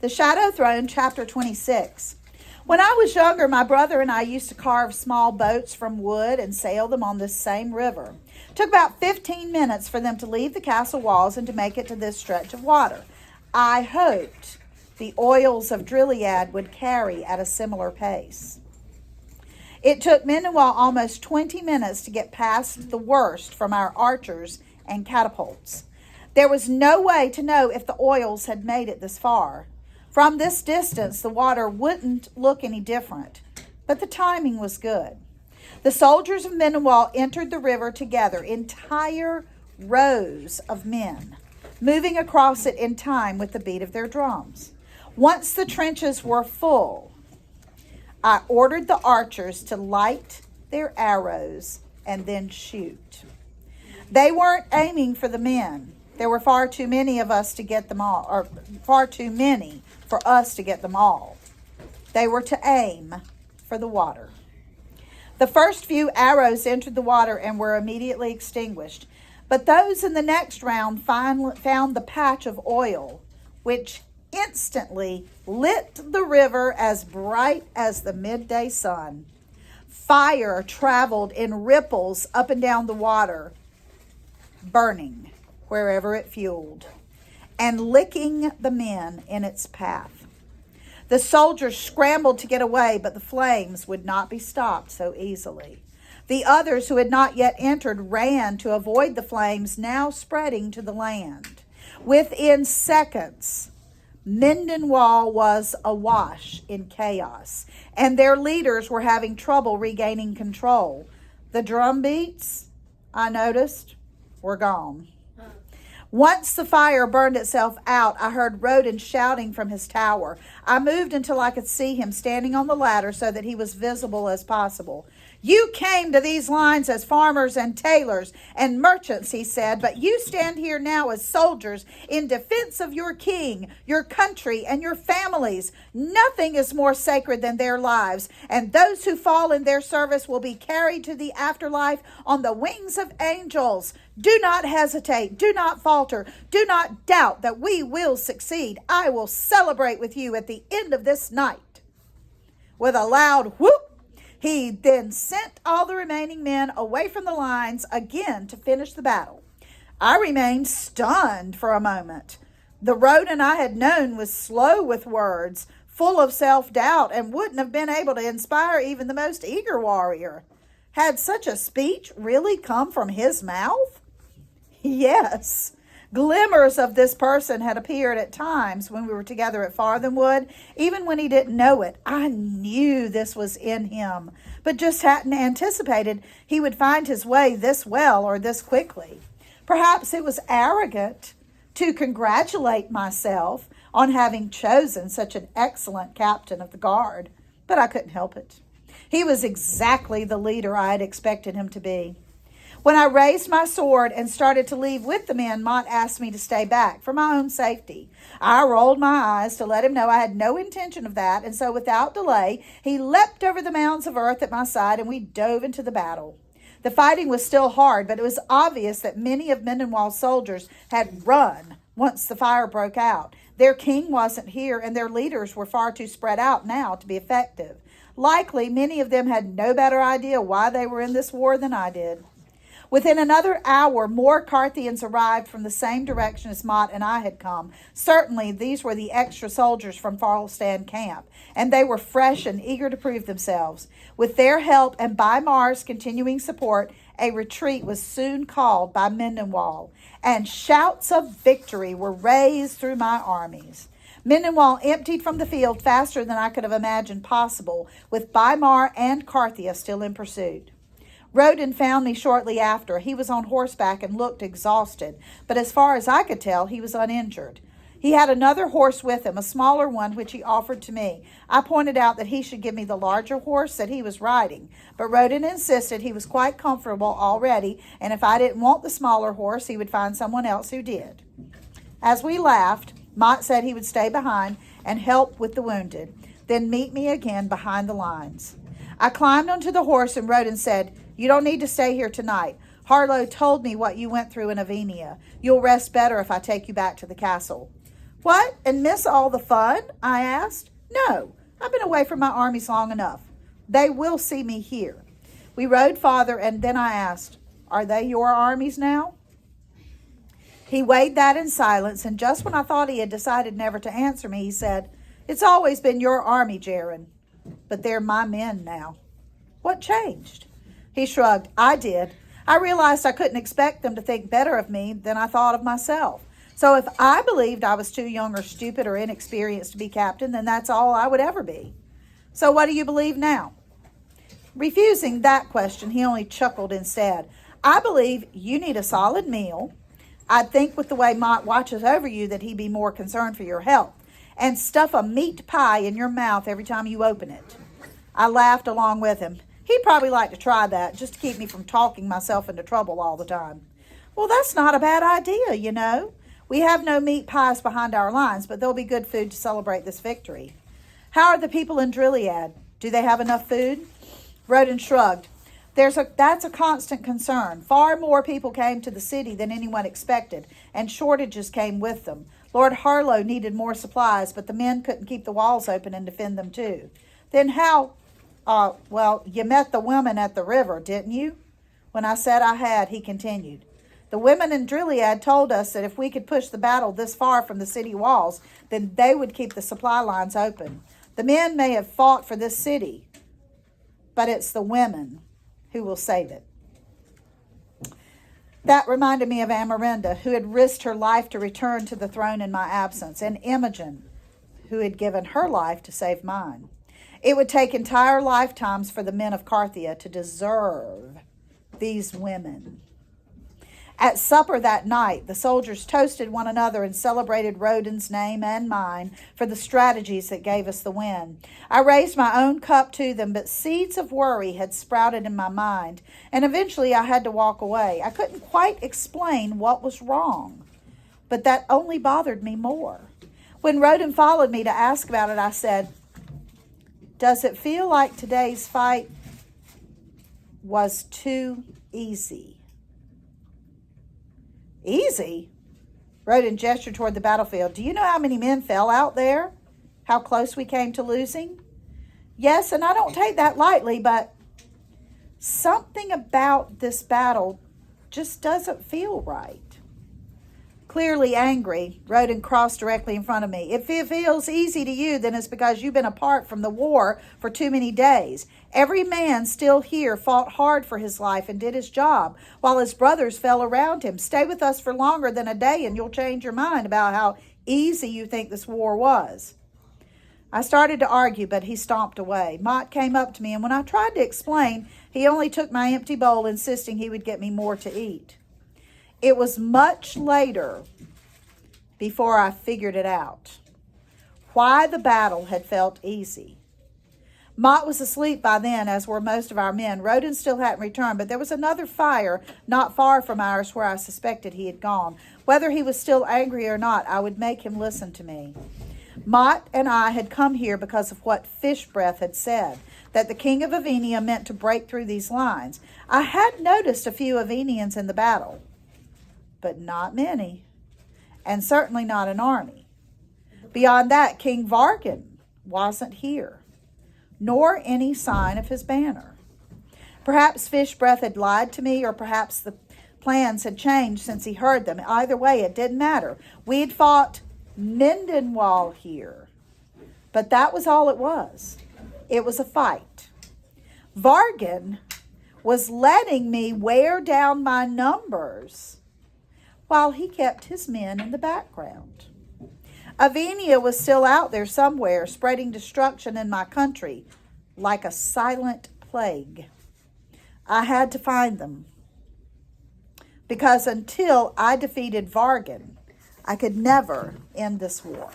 The Shadow Throne, Chapter 26. When I was younger, my brother and I used to carve small boats from wood and sail them on this same river. It took about 15 minutes for them to leave the castle walls and to make it to this stretch of water. I hoped the oils of Dryliad would carry at a similar pace. It took Mendenwall almost 20 minutes to get past the worst from our archers and catapults. There was no way to know if the oils had made it this far. From this distance, the water wouldn't look any different, but the timing was good. The soldiers of Mendenwall entered the river together, entire rows of men, moving across it in time with the beat of their drums. Once the trenches were full, I ordered the archers to light their arrows and then shoot. They weren't aiming for the men. There were far too many of us to get them all, or far too many for us to get them all. They were to aim for the water. The first few arrows entered the water and were immediately extinguished, but those in the next round found the patch of oil, which instantly lit the river as bright as the midday sun. Fire traveled in ripples up and down the water, burning wherever it fueled, and licking the men in its path. The soldiers scrambled to get away, but the flames would not be stopped so easily. The others who had not yet entered ran to avoid the flames now spreading to the land. Within seconds, Mendenwall was awash in chaos, and their leaders were having trouble regaining control. The drum beats, I noticed, were gone. Once the fire burned itself out, I heard Roden shouting from his tower. I moved until I could see him standing on the ladder so that he was visible as possible. "You came to these lines as farmers and tailors and merchants," he said, "but you stand here now as soldiers in defense of your king, your country, and your families. Nothing is more sacred than their lives, and those who fall in their service will be carried to the afterlife on the wings of angels. Do not hesitate. Do not falter. Do not doubt that we will succeed. I will celebrate with you at the end of this night." With a loud whoop, he then sent all the remaining men away from the lines again to finish the battle. I remained stunned for a moment. The Roden I had known was slow with words, full of self-doubt, and wouldn't have been able to inspire even the most eager warrior. Had such a speech really come from his mouth? Yes. Glimmers of this person had appeared at times when we were together at Farthenwood, even when he didn't know it. I knew this was in him, but just hadn't anticipated he would find his way this well or this quickly. Perhaps it was arrogant to congratulate myself on having chosen such an excellent captain of the guard, but I couldn't help it. He was exactly the leader I had expected him to be. When I raised my sword and started to leave with the men, Mott asked me to stay back for my own safety. I rolled my eyes to let him know I had no intention of that, and so without delay, he leapt over the mounds of earth at my side, and we dove into the battle. The fighting was still hard, but it was obvious that many of Mendenwall's soldiers had run once the fire broke out. Their king wasn't here, and their leaders were far too spread out now to be effective. Likely, many of them had no better idea why they were in this war than I did. Within another hour, more Carthians arrived from the same direction as Mott and I had come. Certainly, these were the extra soldiers from Farlestan camp, and they were fresh and eager to prove themselves. With their help and by Mar's continuing support, a retreat was soon called by Mendenwall, and shouts of victory were raised through my armies. Mendenwall emptied from the field faster than I could have imagined possible, with Bymar and Carthia still in pursuit. Roden found me shortly after. He was on horseback and looked exhausted, but as far as I could tell, he was uninjured. He had another horse with him, a smaller one, which he offered to me. I pointed out that he should give me the larger horse that he was riding, but Roden insisted he was quite comfortable already, and if I didn't want the smaller horse, he would find someone else who did. As we laughed, Mott said he would stay behind and help with the wounded, then meet me again behind the lines. I climbed onto the horse and Roden said, "You don't need to stay here tonight. Harlow told me what you went through in Avenia. You'll rest better if I take you back to the castle." What, and miss all the fun? I asked. No, I've been away from my armies long enough. They will see me here. We rode farther, and then I asked, are they your armies now? He weighed that in silence, and just when I thought he had decided never to answer me, he said, it's always been your army, Jaron, but they're my men now. What changed? He shrugged. I did. I realized I couldn't expect them to think better of me than I thought of myself. So if I believed I was too young or stupid or inexperienced to be captain, then that's all I would ever be. So what do you believe now? Refusing that question, he only chuckled instead. I believe you need a solid meal. I'd think with the way Mott watches over you that he'd be more concerned for your health. And stuff a meat pie in your mouth every time you open it. I laughed along with him. He'd probably like to try that, just to keep me from talking myself into trouble all the time. Well, that's not a bad idea, you know. We have no meat pies behind our lines, but there'll be good food to celebrate this victory. How are the people in Gilead? Do they have enough food? Roden shrugged. That's a constant concern. Far more people came to the city than anyone expected, and shortages came with them. Lord Harlow needed more supplies, but the men couldn't keep the walls open and defend them too. Then how? Well, you met the women at the river, didn't you? When I said I had, he continued. The women in Gilead told us that if we could push the battle this far from the city walls, then they would keep the supply lines open. The men may have fought for this city, but it's the women who will save it. That reminded me of Amarinda, who had risked her life to return to the throne in my absence, and Imogen, who had given her life to save mine. It would take entire lifetimes for the men of Carthia to deserve these women. At supper that night, the soldiers toasted one another and celebrated Roden's name and mine for the strategies that gave us the win. I raised my own cup to them, but seeds of worry had sprouted in my mind, and eventually I had to walk away. I couldn't quite explain what was wrong, but that only bothered me more. When Roden followed me to ask about it, I said, does it feel like today's fight was too easy? Easy? Roden gestured toward the battlefield. Do you know how many men fell out there? How close we came to losing? Yes, and I don't take that lightly, but something about this battle just doesn't feel right. Clearly angry, Roden crossed directly in front of me. If it feels easy to you, then it's because you've been apart from the war for too many days. Every man still here fought hard for his life and did his job, while his brothers fell around him. Stay with us for longer than a day, and you'll change your mind about how easy you think this war was. I started to argue, but he stomped away. Mott came up to me, and when I tried to explain, he only took my empty bowl, insisting he would get me more to eat. It was much later before I figured it out, why the battle had felt easy. Mott was asleep by then, as were most of our men. Roden still hadn't returned, but there was another fire not far from ours where I suspected he had gone. Whether he was still angry or not, I would make him listen to me. Mott and I had come here because of what Fishbreath had said, that the king of Avenia meant to break through these lines. I had noticed a few Avenians in the battle, but not many, and certainly not an army. Beyond that, King Vargan wasn't here, nor any sign of his banner. Perhaps Fishbreath had lied to me, or perhaps the plans had changed since he heard them. Either way, it didn't matter. We had fought Mindenwall here, but that was all it was. It was a fight. Vargan was letting me wear down my numbers while he kept his men in the background. Avenia was still out there somewhere, spreading destruction in my country like a silent plague. I had to find them, because until I defeated Vargan, I could never end this war.